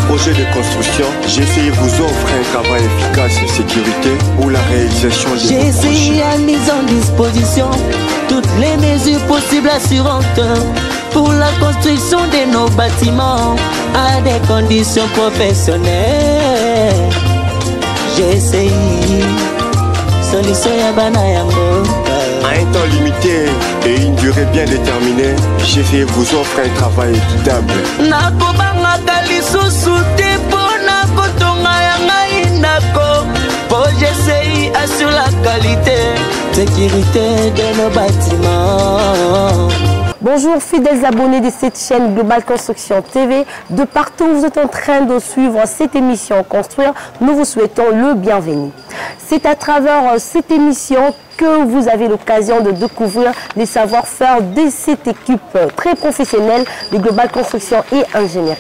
projet de construction, GCI vous offre un travail efficace et sécurité pour la réalisation de vos projets. GCI a mis en disposition toutes les mesures possibles assurantes pour la construction de nos bâtiments à des conditions professionnelles. GCI, solution ya bana yango. À un temps limité et une durée bien déterminée, GCI vous offre un travail équitable. Nakobanga lisusu te pona kotonga yanga inako. Pour GCI assure la qualité, sécurité de nos bâtiments. Bonjour fidèles abonnés de cette chaîne Global Construction TV. De partout où vous êtes en train de suivre cette émission Construire, nous vous souhaitons le bienvenu. C'est à travers cette émission que vous avez l'occasion de découvrir les savoir-faire de cette équipe très professionnelle de Global Construction et Ingénierie.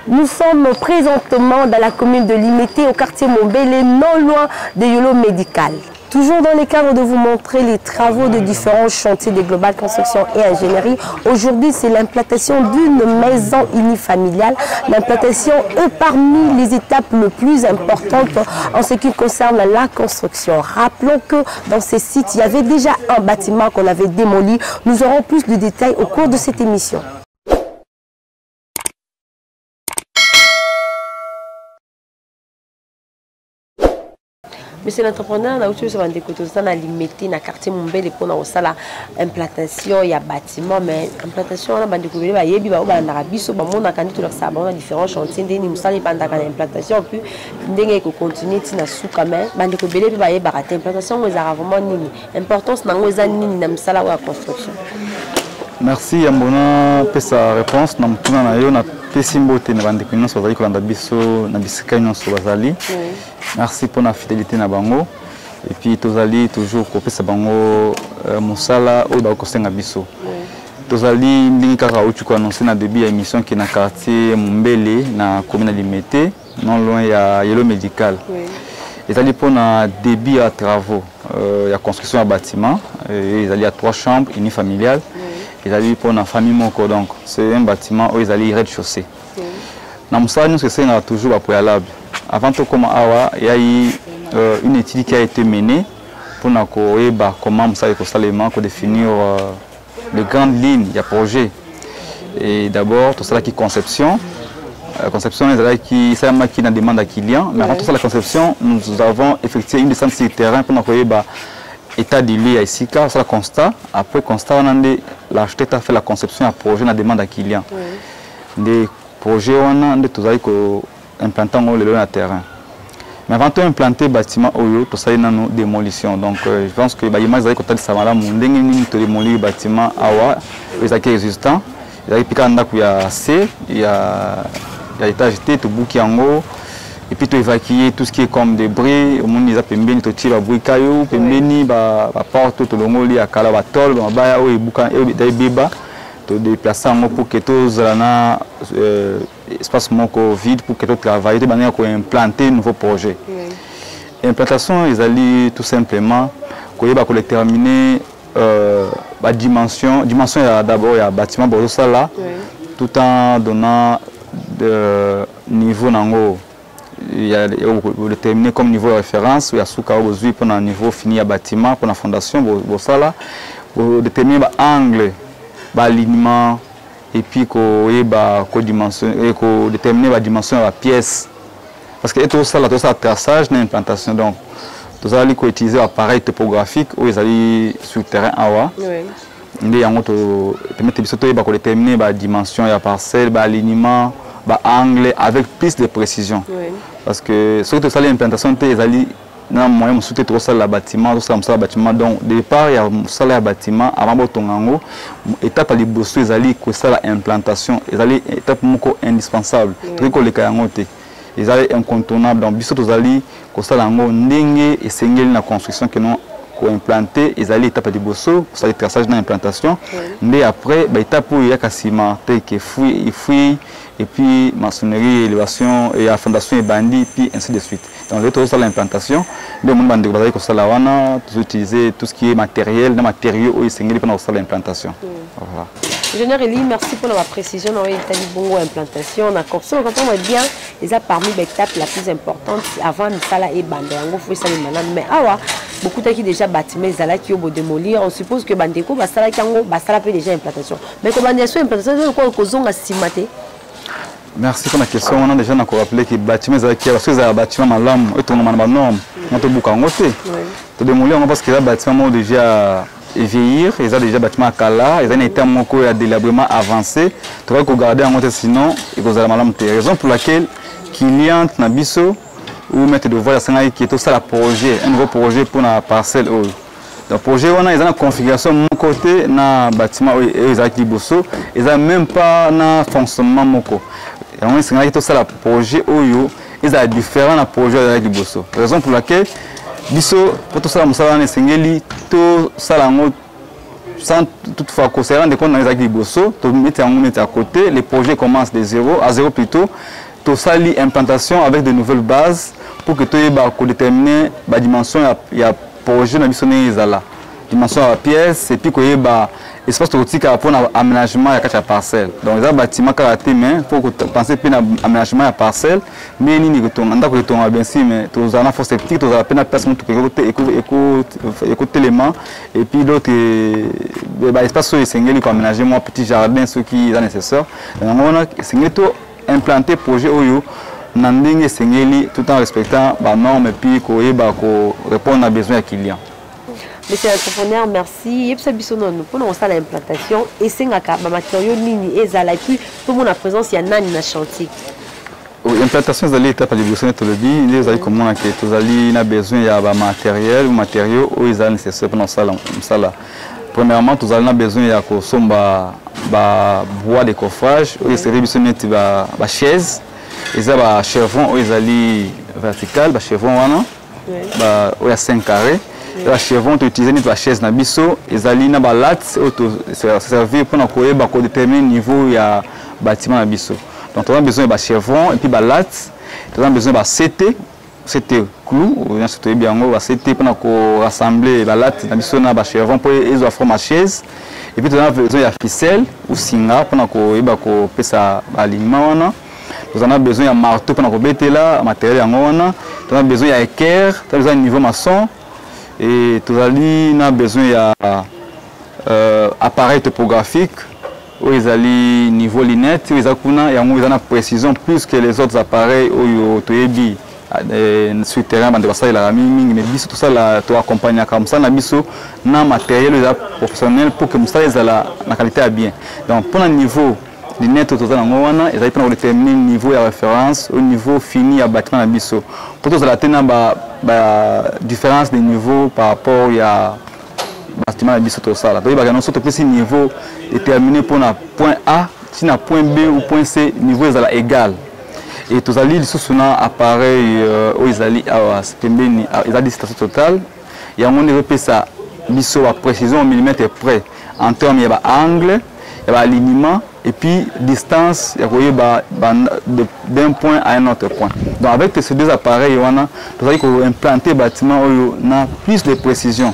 Nous sommes présentement dans la commune de Limete, au quartier Mombele, non loin de Yolo Médical. Toujours dans le cadre de vous montrer les travaux de différents chantiers de Global Construction et Ingénierie. Aujourd'hui, c'est l'implantation d'une maison unifamiliale. L'implantation est parmi les étapes les plus importantes en ce qui concerne la construction. Rappelons que dans ces sites, il y avait déjà un bâtiment qu'on avait démoli. Nous aurons plus de détails au cours de cette émission. Monsieur l'entrepreneur, nous avons des côtés dans la limite, dans le quartier Mombele pour nous la implantation, il y a bâtiment, mais implantation on a découvert il y a biba on a biso ba mon akandi tout leur ça on a différents chantiers ndeni musali pendant l'implantation puis ndenge ko continuer tina suka mais ba découvert biba y barate implantation on a vraiment nini importance na ngoza nini na musala wa construction. Merci Yambona pour sa réponse. Nous avons Simbote na bande kuno so zali kolanda biso na bisika nyonso bazali. Merci pour la fidélité na bango et puis tozali toujours kopesa bango musala o ba kosenga biso. Tozali ndingi kaka uti ko annoncer na début ya émission qui na quartier Mombele na commune Limete non loin ya Yolo Médical. Ezali pour na début à travaux ya construction ya bâtiment ezali à 3 chambres unifamiliales. Ils allaient pour la famille Moko, donc c'est un bâtiment où ils allaient rez-de-chaussée. Dans le salon, c'est toujours à préalable. Avant tout, comme Awa, il y a eu une étude qui a été menée pour comment ça est définir les grandes lignes du projet. Et d'abord, tout ça qui est conception. La conception, c'est un qui demande à client. Mais avant tout ça, la conception, nous avons effectué une descente sur le terrain pour état de lieu ici, car c'est le constat. Après constat, l'architecte a fait la conception à projet, la demande à client. Des projets, on a tous implantés le terrain. Mais avant de implanter le bâtiment, tout ça est une démolition. Donc je pense que les images que ça va démolir le bâtiment, ils sont résistants. Il y a C, il y a étage T, tout bouquet en haut. Et puis tu évacuer tout ce qui est comme débris, au monde ils a pembeni to tira bruit caillou, pembeni ba porte to longoli akala ba tol ba baya o ibuka e beba to déplacer en pour que tous na espace moko vide pour que tout travailler de manière qu'on implanter un nouveau projet. Implantation ils allaient tout simplement qu'on va terminer la dimension d'abord il y a bâtiment pour ça là tout en donnant de niveau nango. Il y a déterminé comme niveau de référence, il y a sous pour un niveau fini à bâtiment, pour la fondation, pour déterminer l'angle, l'alignement, et puis déterminer la dimension de la pièce. Parce que tout ça, le traçage, l'implantation. Donc, tout ça, il faut utiliser l'appareil topographique où ils allaient sur le terrain. Il y a déterminer la dimension, la parcelle, l'alignement, l'angle avec plus de précision. Parce que surtout ça l'implantation ils allaient dans moyen de soutenir trop ça le bâtiment, tout ça le bâtiment. Donc départ il y a ça le bâtiment avant de tongango étape les bossu ils allaient que ça l'implantation ils allaient étape moko indispensable très que les kayangote ils allaient incontournable donc biso tous allaient que ça lango ndenge et sengeli na construction que non ko implanter ils allaient étape de bossu ça le traçage dans l'implantation mais après étape où il y a quasiment que fouille et puis maçonnerie, élévation et la fondation et bandit, puis ainsi de suite. Donc, les autres, l'implantation, le monde bandit, vous avez utiliser tout ce qui est matériel, les matériaux, où ils sont pendant l'implantation. Voilà. Ingénieur Eli, merci pour la précision dans l'Italie bongo implantation. D'accord, ça quand on est bien, les a parmi les étapes la plus importante avant Misala et Bande. En gros, ça les malades. Mais ah beaucoup de qui déjà bâtiment Zala qui ont démolir. On suppose que Bandeko Basala qui en Basala fait déjà implantation. Mais comme implantation, c'est quoi qu'on a cimaté. Merci pour la question. On a déjà rappelé que bâtiment Zala qui parce que c'est un bâtiment malam et tout le monde a norme. On te boucle en côté. Te démolir parce que là bâtiment déjà vieillir, ils ont déjà bâtiment à Kala, ils ont été à délabrement avancé. Tu vas regarder en côté sinon ils vont aller mal. Raison pour laquelle client Nabiso ou mettre de voir qui est tout ça le projet, un nouveau projet pour la parcelle. Donc le projet on a ils ont la configuration de mon côté na bâtiment ils ont Liboso, ils ont même pas na fonctionnement moko. Et on est tout ça le projet oyo, ils ont différents na projet avec Liboso. Raison pour laquelle biso pour tout ça musala na sengeli to salango sans toutefois qu'on se rende compte dans les actes Liboso, to mettre à côté, les projets commencent de zéro à zéro plutôt. Tout ça lit implantation avec de nouvelles bases pour que tu aies déterminer la dimension il y a projet na biso là dimension à pièce et puis que espace touristique pour aménagement à quatre parcelles. Donc les bâtiments caractère mais faut que penser puis aménagement à parcelle mais ni que ton anda que ton bien si mais tous en force sceptique tous à peine personne tout écoute éléments et puis d'autres espace sur sengeli comme aménager mon petit jardin ce qui est nécessaire. Donc on a sengeli tout implanter projet oyo nandinge sengeli tout en respectant ba normes et puis ko répondre à besoins des clients. Monsieur l'entrepreneur, merci. Pour l'implantation, et c'est un matériau nini et zala. Et puis, pour mon présence, il y a un chantier. L'implantation, c'est l'étape de l'évolution de l'objet. Ils ont comment ils ont besoin de matériel ou matériaux où ils ont nécessaire pour ça. Premièrement, ils ont besoin de bois de coffrage, où ils ont besoin de chaises, ils ont des chevrons où ils ont vertical, des chevrons où il y a 5 carrés. Les chevrons utilisés la chaise na biso ezali na balat servir pour déterminer le niveau ya bâtiment na biso. Donc on a besoin de chevrons et puis balat, on a besoin de CT clou, on a surtout bien on va CT pour rassembler balat na biso na chevrons pour ils offrent ma chaise et puis on a besoin de ficelle ou singa pour pesa alignement on a. Nous avons besoin de marteau pour mettre là matériel on a besoin de équerre, on a besoin de niveau maçon. Et tout à l'heure, on a besoin d'appareils topographiques où ils ont niveau lunette, ils ont une précision plus que les autres appareils où ils ont sur le terrain, mais tout ça, tu accompagnes comme ça, on a un matériel professionnel pour que la qualité est bien. Donc, pour le niveau lunette, ils ont déterminer le niveau de référence au niveau fini à bâtiment. Pour tout ça, la différence de niveau par rapport à bâtiment de biso to sala. Donc il y a un autre petit niveau déterminé pour un point A, si un point B ou point C, niveau est égal. Et tous les sous appareil où ils allaient à distance totale, il y a un repère ça biso à précision au millimètre près en termes il y a angle, il y a alignement et puis distance d'un point à un autre point. Donc avec ces deux appareils, vous allez implanter le bâtiment où on a plus de précision.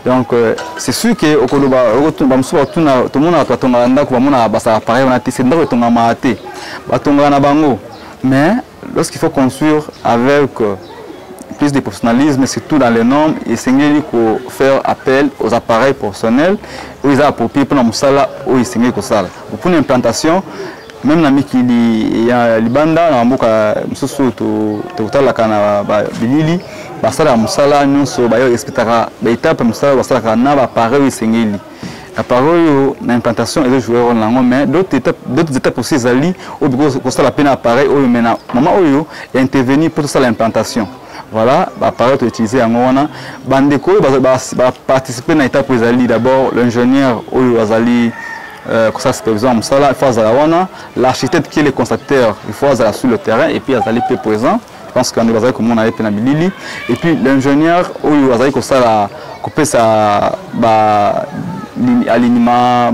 Donc c'est sûr que tout le monde a appareil, mais lorsqu'il faut construire avec plus de professionnalisme, surtout dans les normes, il faut faire appel aux appareils professionnels où ils ont approprié pour la salle où ils sont pour une implantation, même dans le Libanda, dans le basala musala nyonso bayo respectera étape musala basala na appareil où ils appareil l'implantation et jouer rôle là mais d'autres étapes aussi zali au bureau pour ça la peine appareil au maintenant maman oyo est intervenu pour ça l'implantation. Voilà, l'appareil utilisé en Ghana. Bandeko va participer à l'étape où ils d'abord l'ingénieur ou Azali, comme ça superviseur, il faut l'architecte qui est le constateur, il faut aller sur le terrain et puis Azali peut présent. Je pense qu'on est comme on a été Lili. Et puis l'ingénieur ou Azali comme ça couper sa alignement,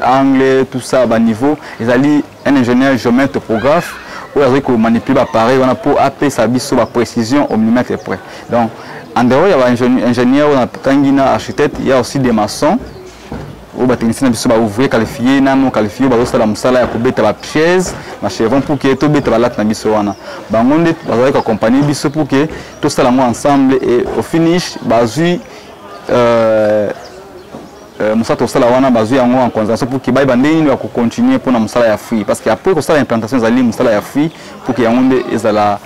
angle, tout ça, niveau. Azali un ingénieur géomètre topographe. Où manipuler l'appareil pour appeler sa biso la précision au millimètre près. Donc, en dehors, il y a un ingénieur, un architecte, il y a aussi des maçons, ba technicien biso ba ouvrier qualifié na non qualifié ba osala musala ya kobeta ba chaise ma chevron pour que to beta ba lat na biso wana bango nde bazali ko accompagner biso pour que to sala ngo ensemble et au finish bazui musala to sala wana bazui yango en conservation pour que ba ndeni ba ko continuer pour na musala ya free parce que après ko sala implantation zali musala ya free pour que yango nde ezala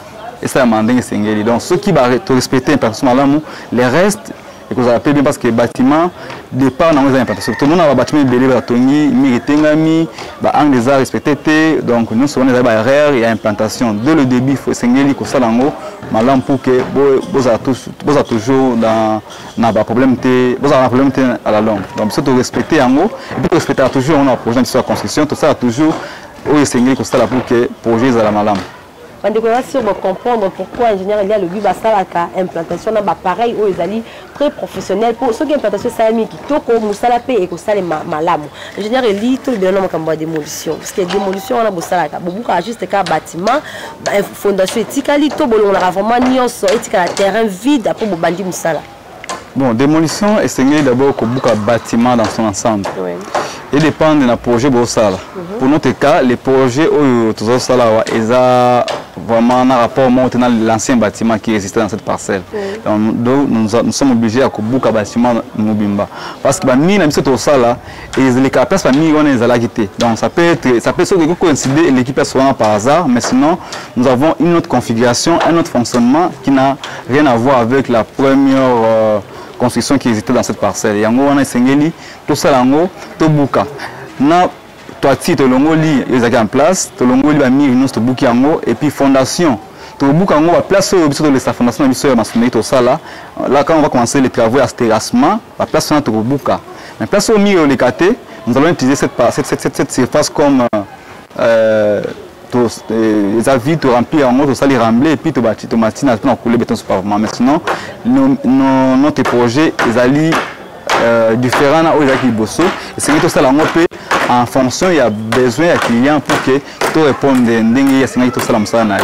mandenge sengeli donc ceux qui va respecter implantation malamu les restes et que vous appelez bien parce que bâtiment départ dans les implantations tout le monde a bâtiment belé ba tongi mi tengami ba angle des arts respecté donc nous sommes les barrières et implantation dès le début faut sengeli ko salango malam pour que vous a toujours dans ba problème té vous avez un problème à la longue donc c'est de respecter en haut et puis respecter toujours on a projet de construction tout ça toujours au sengeli ko sala pour que projet za la malam. On doit comprendre pourquoi ingénieur il y a le but basalaka implantation na pareil où ils allaient très professionnel pour ceux qui implantation salami qui toko musala pe et ko sale malamu ingénieur il tout le nom comme démolition parce que démolition on a bosalaka bobuka juste ka bâtiment fondation etikali to bolonga vraiment nyonso etikala terrain vide après bobandi musala. Bon, démolition est d'abord que beaucoup de bâtiments dans son ensemble. Oui. Et dépend de notre projet Bossala. Pour notre cas, les projets où ils ont vraiment un rapport à l'ancien bâtiment qui existait dans cette parcelle. Donc nous sommes obligés à beaucoup de bâtiments Mobimba. Parce que nous avons cette salle et les capables famille on les a quitté. Donc ça peut coïncider l'équipe soit par hasard, mais sinon nous avons une autre configuration, un autre fonctionnement qui n'a rien à voir avec la première construction qui existait dans cette parcelle. Yango on a sengeli tout ça lango to buka. Na toiti to longo li ezaki en place, to longo li ba miri nous to buki yango et puis fondation. To buka yango ba place au biso de la fondation na biso ya maçonnerie to ça là. Là quand on va commencer les travaux à terrassement, la place na to buka. Mais place au miri le caté, nous allons utiliser cette surface comme les avis de remplir en mode ça les rembler et puis tu bâtis machine à couler béton sur pavement mais sinon notre projet ils allient différents aux acquis bosso et c'est tout ça là en fonction il y a besoin à client pour que tu répondes ndenge ya singa tout ça là msana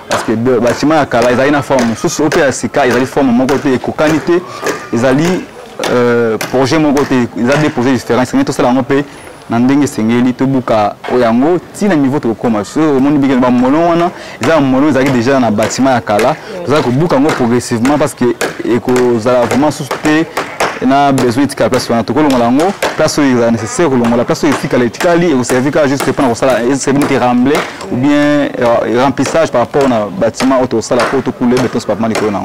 parce que bâtiment ya kala ils allient une forme sous au PSK ils allient forme mon côté éco-qualité ils allient projet mon côté ils ont des projets différents c'est tout ça là nandenge sengeli to buka oyango tina niveau to koma so moni bigel ba molo wana za molo zaki déjà na bâtiment ya kala za ko buka ngo progressivement parce que eko za vraiment susté na besoin de place wana to ko longola ngo place est nécessaire ko longola place etikali et servir juste pour ça c'est bien rembler ou bien remplissage par rapport na bâtiment auto sala pour to couler béton sur pavement de na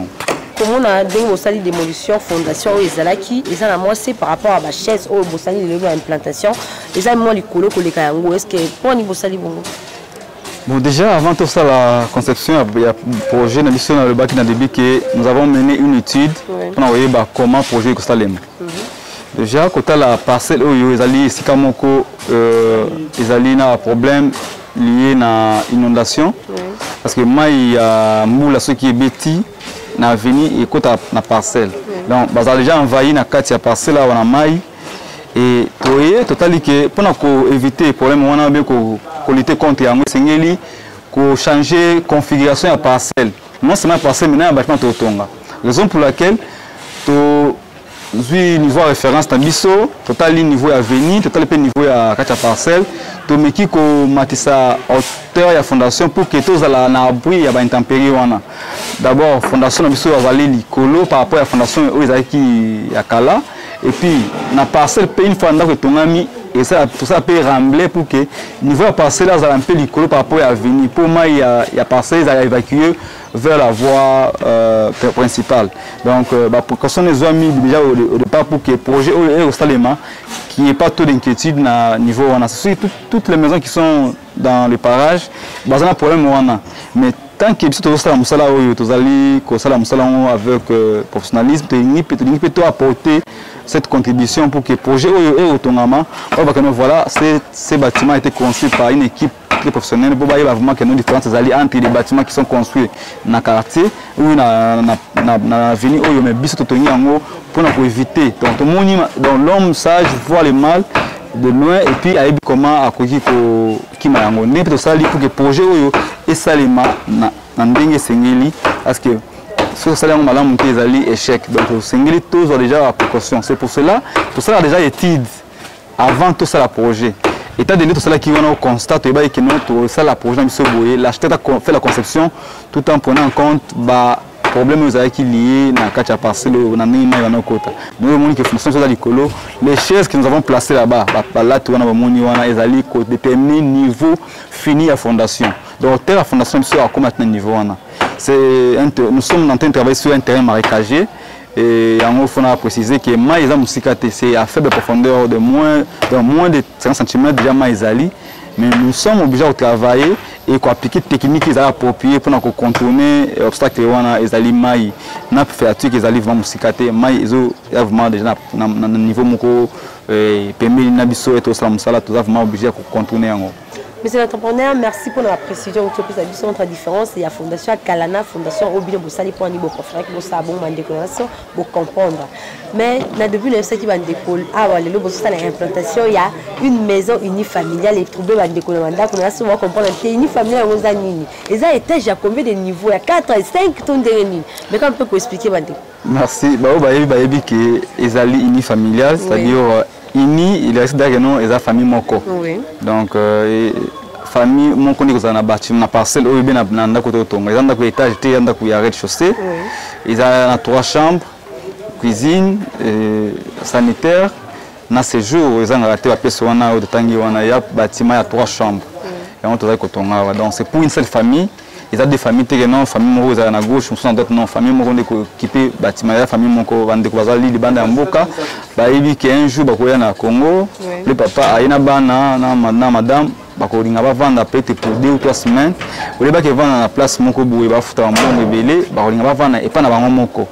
comment on a des bossali démolition fondation et zalaki et ça la moi c'est par rapport à ma chaise au bossali de implantation et ça moi les colo les kayango est-ce que pour ni bossali bon déjà avant tout ça la conception il y a projet na mission dans le bac na début que nous avons mené une étude pour envoyer comment projet que ça l'aime déjà quand la parcelle où ils allaient sikamoko ils allaient na problème lié na inondation parce que moi il y a moula ce qui est bêti na veni et côté na parcelle donc bazar déjà envahi na kati ya parcelle là wana mai et toye totali que pour éviter problème wana bien ko lutter contre yango sengeli ko changer configuration ya parcelle non seulement parcelle mais na bâtiment to tonga raison pour laquelle to zui niveau référence na biso totali niveau ya veni totali pe niveau ya kati ya parcelle to meki ko matisa hauteur ya fondation pour que tous ala na abri ya ba intempérie wana d'abord fondation na biso ya vali likolo par rapport à fondation où ezaki ya kala et puis na parcelle pe une fois ndako tongami et ça tout ça peut rembler pour que niveau ya parcelle là za un peu likolo par rapport à venir pour moi il y a parcelle à évacuer vers la voie principale donc précaution les ont mis déjà au départ pour que projet au Salema qui est pas tout d'inquiétude na niveau on a toutes les maisons qui sont dans les parages bazana un problème on a mais tant que tout ça musala oyo tozali ko sala musala avec professionnalisme technique peut apporter cette contribution pour que projet oyo et otongama voilà ces bâtiments étaient construits par une équipe très professionnelle pour voir vraiment que nos différences allient entre les bâtiments qui sont construits dans le quartier ou na avenue oyo mais biso totongi yango pour éviter donc tout le monde dans l'homme sage voit le mal de loin et puis aibi comment akoki ko kima yango ne peut sali pour que projet oyo et salima na ndenge sengeli parce que sur ça on malamu te ezali échec donc sengeli tous ont déjà la précaution c'est pour cela déjà étude avant tout ça le projet. État donné tout ça qui on constate que nous ça le projet l'acheteur a fait la conception tout en prenant en compte problème qui lié na kacha parcelle na nima ya nakota nous moni que fonction ça likolo les chaises que nous avons placées là-bas là tu wana moni wana ezali ko déterminer niveau fini à fondation donc la fondation sur à comment niveau wana c'est nous sommes en train de travailler sur un terrain marécagé et en faut préciser que maïza musikate c'est à faible profondeur de moins de 50 cm déjà maïzali mais nous sommes obligés de travailler et appliquer des techniques appropriées pour contourner les obstacles et les mailles. Nous avons fait que les alivements musicate, mailles, vraiment déjà dans le niveau moko permis nabiso et tout ça, nous avons vraiment obligé de contourner. Monsieur l'entrepreneur, merci pour la précision. Entre différence, il y a Fondation Kalana, Fondation Obino Boussali pour un niveau professionnel qui va bon décoration pour comprendre. Mais depuis le qui va décoller, l'implantation, il y a une maison unifamiliale et trouver un décollage. On va comprendre que unifamiliale aux années. Et ça étage à combien de niveaux? Il y a 4 et 5 tonnes de réunions. Mais quand on peut expliquer, merci. Que Ezali unifamiliale, c'est-à-dire ini il reste derrière nous et famille moko. Donc famille mon connaît que na bâtiment na parcelle au bien na ndako to tonga ils ndako étage te ndako ya rez-de-chaussée ils ont 3 chambres cuisine sanitaire na séjour ils ont raté la pièce wana au tangi wana ya bâtiment ya 3 chambres et on travaille kotonga donc c'est pour une seule famille. Ils ont des familles qui sont famille moko à gauche, nous sommes d'autres non famille moko qui équipé bâtiment la famille moko vendre ko bazali libanda mboka ba yebi que un jour ba koya na Congo le papa ayina bana na madame ba ko ringa ba vendre peut-être pour 2 ou 3 semaines ou les ba que vendre na place moko boye ba futa mbongo belé ba ringa ba vendre et pas na bango moko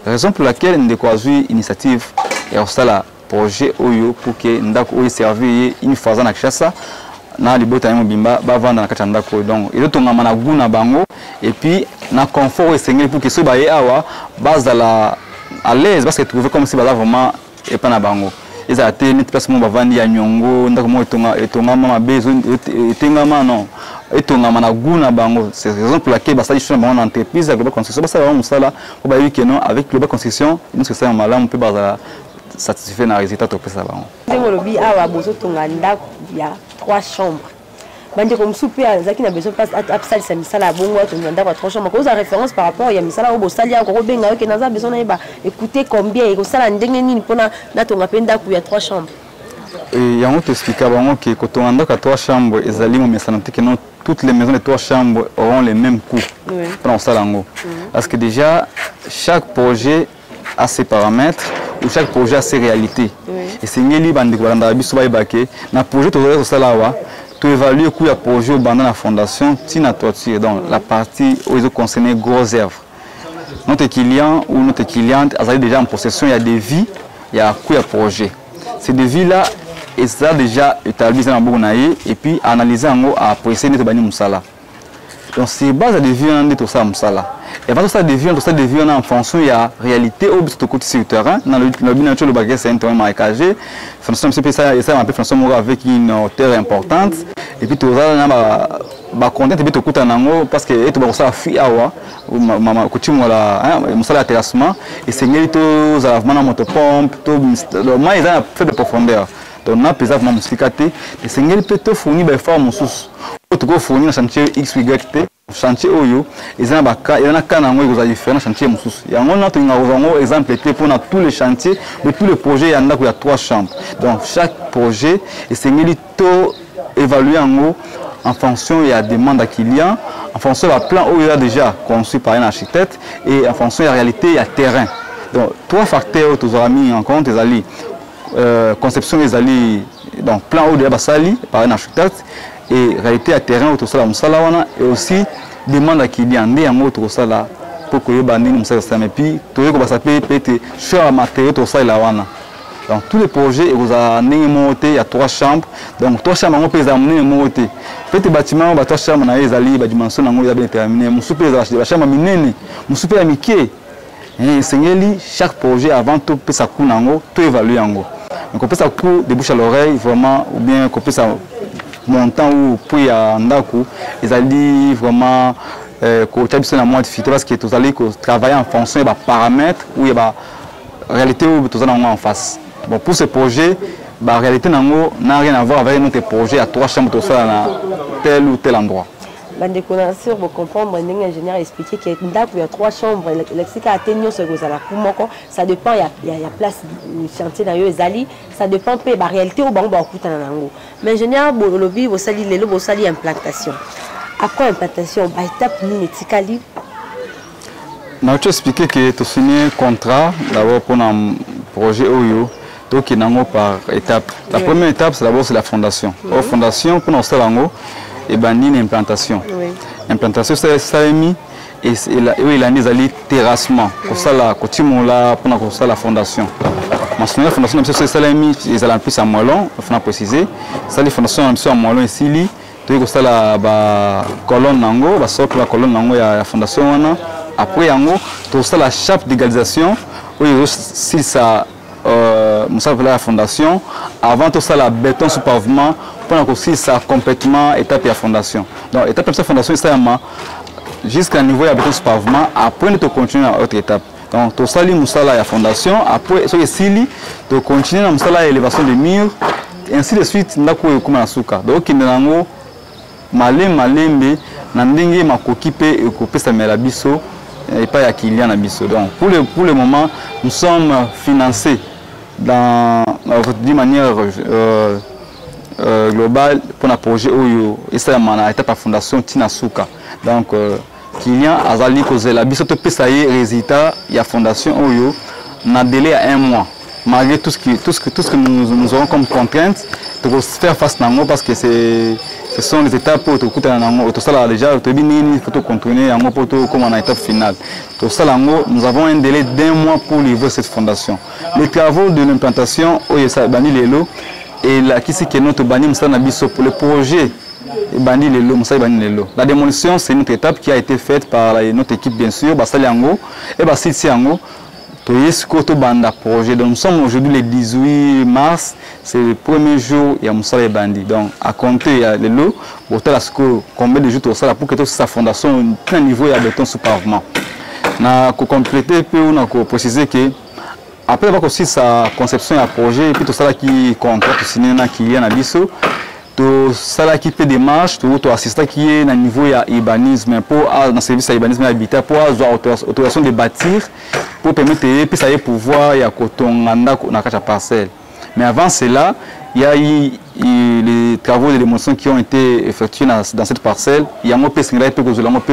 raison pour laquelle nous découvrir initiative et au sala projet oyo pour que ndako oyo servir une phase na Kinshasa na libota yango bimba ba vendre na katanda ko donc il to ngama na guna bango et puis na confort et sengeli pour que so ba ye awa base à l'aise parce que trouver comme si ba vraiment et pas na bango ils a été net place mo ba vandi ya nyongo ndako mo etonga mama bezo etengama non etonga na guna bango c'est raison pour laquelle ba ça dit bango entreprise global construction ba ça va musala ko ba que non avec global construction nous que ça malamu on peut ba satisfait na résultat to pesa bango ndengolobi awa bozo tonga ndako ya 3 chambres. Bande comme souper zaki na besoin place apsal sa misala bongo to ndanda ba 3 chambres. Cause référence par rapport ya misala au bosali encore benga que naza besoin na ba écouter combien et ko sala ndenge nini pona na tonga penda ku ya 3 chambres. Et yango te expliquer bango que ko tonga ndako 3 chambres ezali mo misala que non toutes les maisons de 3 chambres auront les mêmes coûts. Pour ça lango. Parce que déjà chaque projet a ses paramètres ou chaque projet a ses réalités. Et c'est ngeli bandi ko landa biso ba ibake na projet to ça là wa tu évalues le coût du projet au bandana la fondation tina toiture donc la partie où ils ont concerné gros œuvres. Notre client ou notre cliente a déjà en possession il y a des vies, il y a coût du projet. Ces devis là et ça déjà établi dans bonaye et puis analyser en à apprécier notre bani musala. Donc c'est base de vie en tout ça musala. Et avant tout ça devient en fonction il y a réalité au bout de côté sur le terrain dans le bien le bagage c'est un terrain marécagé fonction c'est ça et ça un peu fonction avec une hauteur importante et puis tout ça ba content et puis tout côté nango parce que et tout ça fi awa mama coutume la musala terrassement et c'est ngeli to za lavement motopompe to le mais il a fait de profondeur donc on a pesé vraiment musicate et c'est ngeli peut te fournir des formes sous autre go fournir chantier XYT chantier oyo ezana baka yana kana ngo ekozali différent chantier mususu yango na to ngazango exemple était pour tous les chantiers mais tous les projets yanda ko ya 3 chambres donc chaque projet esengeli to évaluer en fonction il y a demande à client en fonction du plan où il a déjà conçu par un architecte et en fonction de la réalité il y a terrain donc 3 facteurs tous aura mis en compte ezali conception ezali donc plan où déjà basali par un architecte et réalité à terrain autour ça musala wana et aussi demande à client ndé yango autour ça là pour que bandi musala ça mais puis to ko basa peut-être sur matériaux tout ça là wana donc tous les projets vous a ndenge monté il y a 3 chambres donc 3 chambres on peut les amener monter peut-être bâtiment ba 3 chambres na ezali ba dimension nango ya bien terminé musupe za chambre minene musupe ya mike et sengeli chaque projet avant tout peut ça coût nango to évaluer yango donc on peut ça coût de bouche à l'oreille vraiment ou bien qu'on peut ça montant ou puis à ndaku ils allaient vraiment côté de la moins difficulté parce que tous allez travailler en fonction des paramètres ou il y a réalité où tous allons en face bon pour ce projet la réalité n'a rien à voir avec notre projet à 3 chambres, tout ça, dans tel ou tel endroit. Bande connaisseurs pour comprendre, l'ingénieur a expliqué qu'il y a 3 chambres, ça dépend, il y a place du chantier dans les alliés, ça dépend de la réalité au banc. Mais l'ingénieur Bolobi, vous savez, implantation. Après implantation, étape numétique. Je vais expliquer que tu as signé un contrat d'abord pour un projet OYO. Donc, il y a par étape. La première étape, c'est d'abord la fondation. La fondation, pour nous, c'est une implantation. L'implantation, c'est ça, et il a des terrassement. Pour ça, pour la fondation. La fondation, c'est ça, ils ont plus à Mollon, il faut préciser. Ça, les fondations à Mollon ici, donc ça la colonne nango, la socle la colonne nango ya fondation wana. Après yango, tout ça la chape d'égalisation, où si ça la fondation, avant tout ça la béton sous pavement, pour aussi ça complètement étape de la fondation. Donc étape de la fondation c'est jusqu'à niveau de béton sous pavement, après nous continuer à autre étape. Donc tout ça la fondation, après so ici tu continuer dans la élévation des murs, ainsi de suite ndako comme na suka. Donc kinango malembe na ndenge makoki pe ekopesa mela biso et pas à Kylian Abisso. Donc pour le moment, nous sommes financés d'une manière globale pour un projet OYO. Et ça, c'est la étape de fondation Tinasuka. Donc Kylian Azali Kozela Abisso te peut ça y est résultat il y a fondation OYO dans délai à 1 mois. Malgré tout ce que nous aurons comme contrainte, de faire face à nous parce que ce sont les étapes pour tout ça déjà il faut contourner comme en étape finale. Tout ça nous avons un délai d'1 mois pour livrer cette fondation. Les travaux de l'implantation et là qui c'est que notre bani pour le projet la démolition c'est une autre étape qui a été faite par notre équipe bien sûr et projet. Donc nous sommes aujourd'hui le 18 mars, c'est le premier jour il y a Moussa Bandi. Donc à compter il y a le lot, combien de jours pour que sa fondation un niveau de béton sous pavement. Na ko compléter puis on a préciser que après avoir aussi sa conception et projet et puis tout ça qui contrat signé na Kylian Abisso. Tout ça qui fait des marches, tout assistant qui est à niveau de l'urbanisme, pour dans service à l'urbanisme et l'habitat, pour avoir autorisation de bâtir, pour permettre puis ça y est pouvoir y a coton dans la parcelle. Mais avant cela, il y a eu les travaux de démolition qui ont été effectués dans cette parcelle. Il y a un peu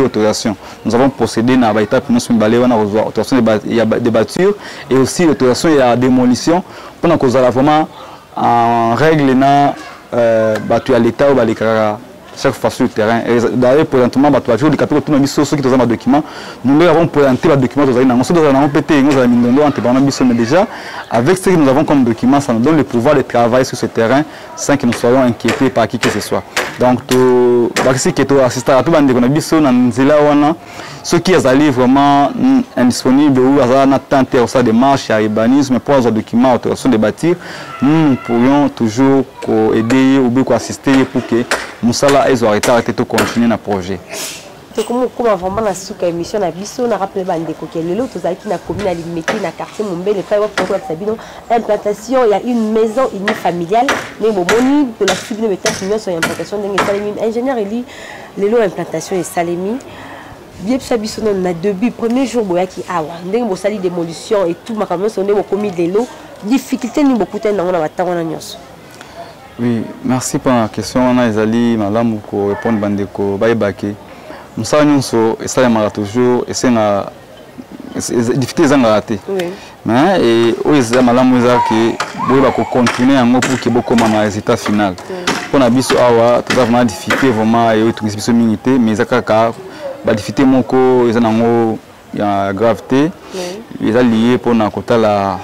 d'autorisation. Nous avons procédé à l'étape de l'autorisation des bâtures et aussi l'autorisation et la démolition pour nous vraiment en règle battu à l'état ou chaque fois sur le terrain. D'ailleurs, présentement, ceux qui ont un document, nous leur avons présenté le document. Mais déjà, avec ce que nous avons comme document, ça nous donne le pouvoir de travailler sur ce terrain sans que nous soyons inquiétés par qui que ce soit. Donc, ceux qui sont vraiment indisponibles ou tenté au démarche à urbanisme pour avoir un document autorisation de bâtir, nous pourrions toujours aider ou assister pour que Moussala ait arrêté de continuer le projet. Comme vraiment la souka émission na biso na rappelé bande ko kelelo to zaki na commune à limité na quartier Mombele fa pour Sabino implantation il y a une maison unifamiliale mais bon moni de la tribune métal sur implantation d'un salemi ingénieur eli lelo implantation et salemi bien biso na début premier jour boyaki awa ndenge bo sali démolition et tout makambo sonné mo commis lelo difficulté ni beaucoup tan na batango na nyonso. Oui, merci pour la question on a ezali malamu ko répondre bande ko bayebake. Nous savons que ça est toujours et c'est difficile de rater. Mais et aux amalams qui continuer en pour que beaucoup de résultat final. Pour la biso awa, tout vraiment difficile vraiment et autres biso minité mais ça ka difficile moko ils ont ya gravité. Ils ont lié pour na kota la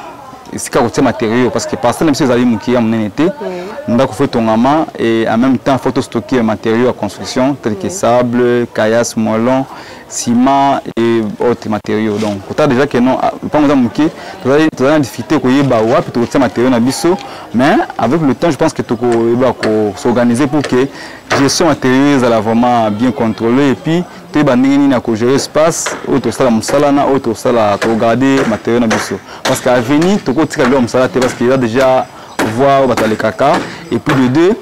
c'est côté matériaux parce que parce que même si vous allez mouki à mon été nous avons fait ton amas et en même temps faut stocker les matériaux à construction tels que sable, caillasse, moellon, ciment et autres matériaux. Donc quand déjà que non pas nous mouki tu as une difficulté pour y bawa puis tu matériaux na biso mais avec le temps je pense que tu vas s'organiser pour que gestion matériaux elle vraiment bien contrôlée et puis tu vas gérer l'espace, autre ça la autre ça la regarder matériaux na biso parce qu'à venir tu peux tirer l'homme ça parce qu'il a déjà voir batale kaka et puis de deux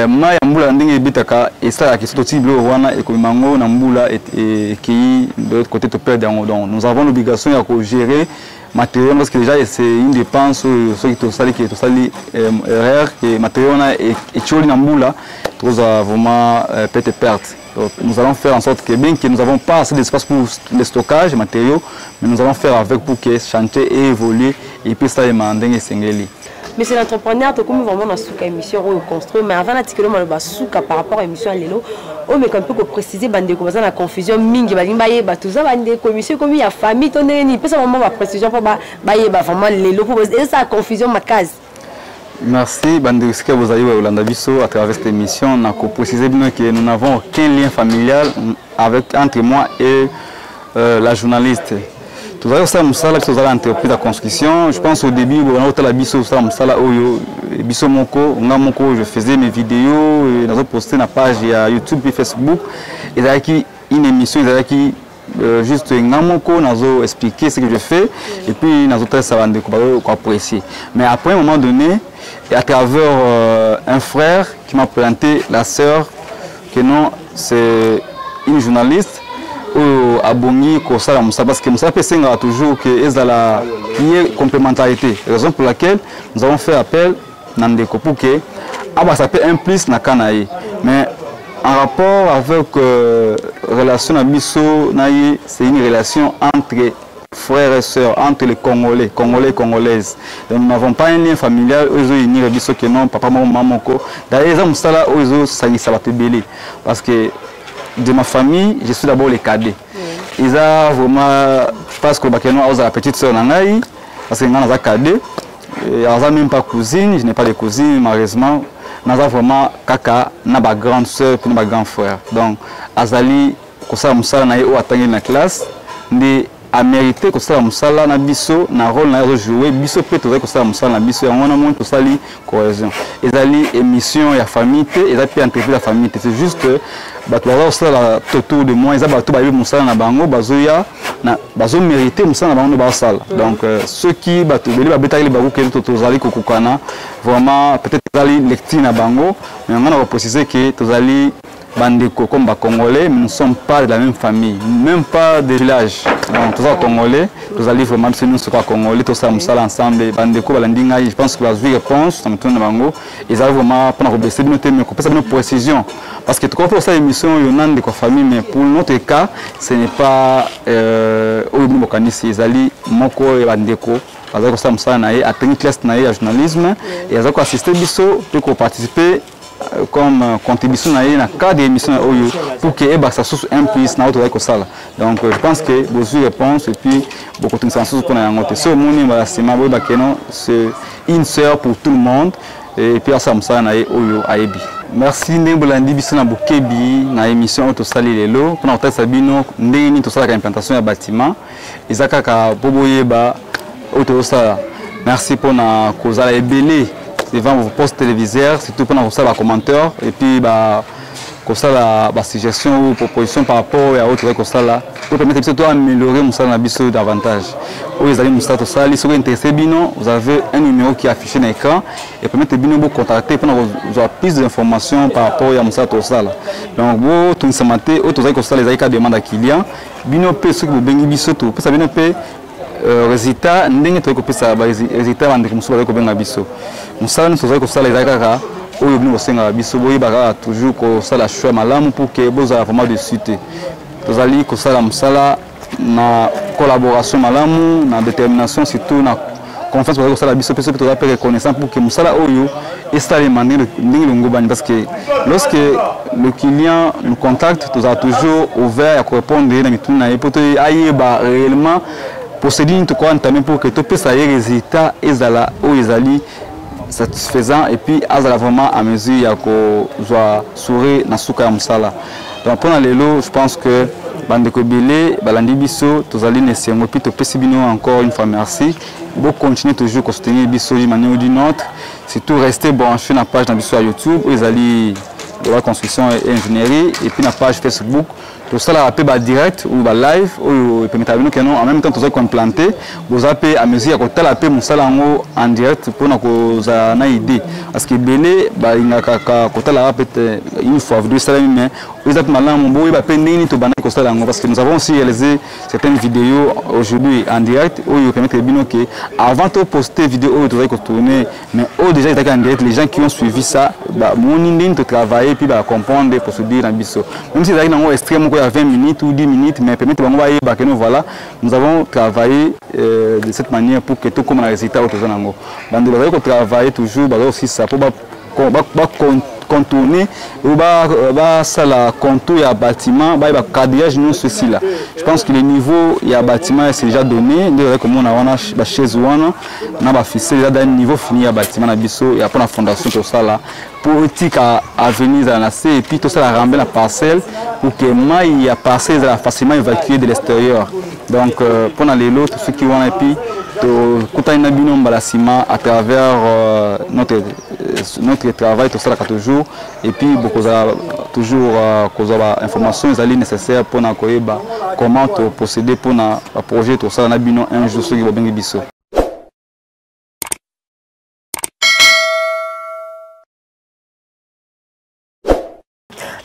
ma ya mbula ndenge bitaka et ça la question de wana et comme mango na mbula et qui de l'autre côté te perdre donc nous avons l'obligation de gérer matériel parce que déjà c'est une dépense ceux qui te sali erreur que matériel et choli na mbula tous vraiment peut-être perte. Donc, nous allons faire en sorte que bien que nous n'avons pas assez d'espace pour le stockage de matériaux, mais nous allons faire avec pour que le chantier évolue et puis ça est mandé singeli. Mais c'est l'entrepreneur qui comme vraiment dans souka émission construit mais avant l'article on va souka par rapport à émission lelo on mais quand peut préciser bande comme ça la confusion mingi balimba yeba tout ça bande commission comme il y a famille tonné ni peut ça vraiment la précision pour ba yeba vraiment lelo pour et ça confusion ma case. Merci bande ce que vous avez Olanda Bisso à travers cette émission on a précisé bien que nous n'avons aucun lien familial avec entre moi et la journaliste. Tout à l'heure, ça musala qui a entrepris la construction. Je pense au début, on a eu la biso ça musala oyo biso moko, je faisais mes vidéos, et nous avons posté na page YouTube et Facebook. Et là qui une émission, qui juste ngamoko, nous avons expliqué ce que je fais et puis nous avons ça va apprécier. Mais après un moment donné, et à travers un frère qui m'a présenté la sœur, que non, c'est une journaliste. Abongi kosala musa parce que musa pesenga toujours que ezala lié complémentarité raison pour laquelle nous avons fait appel nandeko pour que aba ça peut un plus na kanaye mais en rapport avec relation abiso naye c'est une relation entre frères et sœurs entre les Congolais congolaises donc nous n'avons pas un lien familial ozo unir biso que non papa maman ko d'ailleurs musala ozo ça va te belé parce que de ma famille, je suis d'abord les cadets. Ils ont vraiment, parce que la petite soeur Nangaï, parce que nous avons cadet, ils n'ont même pas cousine, je n'ai pas de cousine, malheureusement. Nous avons vraiment kaka, ma grande soeur et ma grand frère. Donc, Azali, Kosa Moussala na yo atteint la classe, mais a mérité Kosa Moussala na biso, na rôle na joué, biso peut trouver Kosa Moussala na biso, on a moins Kosa li cohésion. Azali émission ya famille, ils ont pu entretenir la famille. C'est juste que batwara osala autour de moi ils abatu ba musala na bango bazoya na bazo mériter musala na bango ba sala donc ceux qui batu beli ba betali ba ko to tozali kokukana vraiment peut-être zali lecture na bango mais on a précisé que tozali bandeko comme ba congolais mais nous ne sommes pas de la même famille même pas de village donc tous les congolais tozali vraiment nous sommes congolais tous musala ensemble bandeko balandinga je pense que la réponse na mtona bango ils arrivent vraiment pour rebaisser nos thèmes pour faire une précision parce que tout comme pour ça émission yonande de famille mais pour notre cas ce n'est pas au bokanisi ezali moko et bandeko bazako ça musala na ye atteindre classe na ye journalisme et azako assister biso pour participer comme contribution na cadre d'émission pour que ça soit un plus na autre sala donc je pense que vous réponse et puis beaucoup de consensus pour na ngote so moni ba sima bo ba keno c'est une sœur pour tout le monde et puis ça musala na oyo ayebi merci ndembolandi biso na bokebi na émission to sali lelo pour na otasa bino ndeni to sala ka implantation ya bâtiment ezaka ka boboyeba auto sala merci pour na kozala ebele devant vos postes téléviseurs, surtout pendant vos commentaires et puis la suggestion ou proposition par rapport à autre chose là pour permettre d'améliorer mon davantage. Vous allez nous si vous êtes intéressé, vous avez un numéro qui est affiché dans l'écran et permettez de vous contacter pour avoir plus d'informations par rapport à mon salle. Donc vous tout ce matin, vous avez les demande à client, bino pe ce que vous bengi biso tout, ça bino pe résultat ndenge to ko pesa ba résultat bandeko musuba ko benga biso musala nous tozali ko sala ezaka oyo bino senga biso boyi baka toujours ko sala choix malamu pour que boza vraiment de suite tozali ko sala musala na collaboration malamu na détermination surtout na confiance ko sala biso peso to za reconnaissant pour que musala oyo installer mandingi ndingi bani parce que lorsque le client nous contacte toza toujours ouvert à répondre na mituna et pour to ayeba réellement procédure tout quoi entamé pour que tout puisse avoir résultat ezala ou ezali satisfaisant et puis azala vraiment à mesure ya ko joa sourire na suka ya musala donc pour lelo je pense que bandeko belé balandi biso tozali nesengo puis to pesi bino encore une fois merci bon continuer toujours à soutenir biso d'une manière ou d'une autre surtout rester branché na page na biso YouTube ezali de la construction et ingénierie et puis na page Facebook tout ça là peut direct ou live ou permettre nous que nous en même temps tout ça implanté vous avez à mesure que la paix musala en direct pour na koza na idée parce que belé ba ingaka kota la peut une fois deux ça mais vous êtes malin mon boy ba pendini to bana kosta lango parce que nous avons aussi réalisé certaines vidéos aujourd'hui en direct où permettre bino que avant de poster vidéo tu vas tourner mais déjà il en direct les gens qui ont suivi ça ba mon de travailler puis ba comprendre pour se dire en biso même si il y a un extrême il y a 20 minutes ou 10 minutes mais permettre bango ba yeba que nous voilà nous avons travaillé de cette manière pour que tout comme un résultat au toza nango bande ba travailler toujours ba aussi ça pour ba contourner ou ça la contour ya bâtiment ba cadrage nous ceci là je pense que le niveau ya bâtiment c'est déjà donné de comme on a ba chaise wana na ba ficelle là d'un niveau fini ya bâtiment na biso ya pour la fondation tout ça là politique à venir à nasser et puis tout ça la ramener la parcelle pour que maille ya parcelle la facilement évacuer de l'extérieur donc pour les lots tout ce qui vont et puis kutana bino mbalasima à travers notre travail tout ça là toujours et puis beaucoup toujours causa information les nécessaires pour na koyeba comment procéder pour na projet tout ça na bino un jour ce qui va bien biso.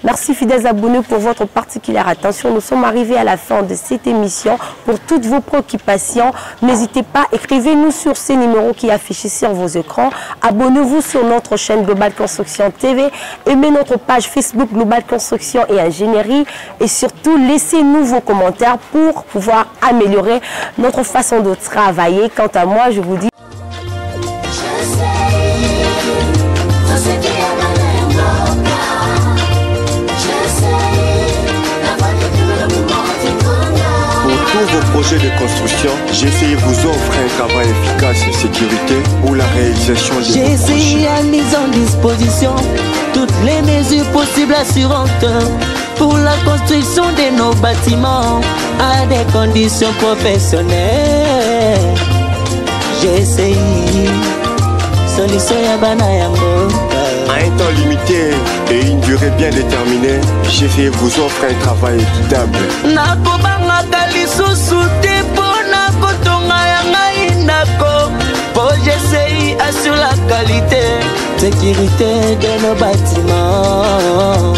Merci fidèles abonnés pour votre particulière attention. Nous sommes arrivés à la fin de cette émission. Pour toutes vos préoccupations, n'hésitez pas, écrivez-nous sur ces numéros qui affichent sur vos écrans. Abonnez-vous sur notre chaîne Global Construction TV. Aimez notre page Facebook Global Construction et Ingénierie. Et surtout, laissez-nous vos commentaires pour pouvoir améliorer notre façon de travailler. Quant à moi, je vous dis... Vos projets de construction, GCI vous offre un travail efficace et sécurité pour la réalisation de vos projets. GCI a mis en disposition toutes les mesures possibles assurantes pour la construction de nos bâtiments à des conditions professionnelles. GCI, solution ya bana yango. À un temps limité et une durée bien déterminée, GCI vous offre un travail équitable. GCI assure la qualité, sécurité de nos bâtiments.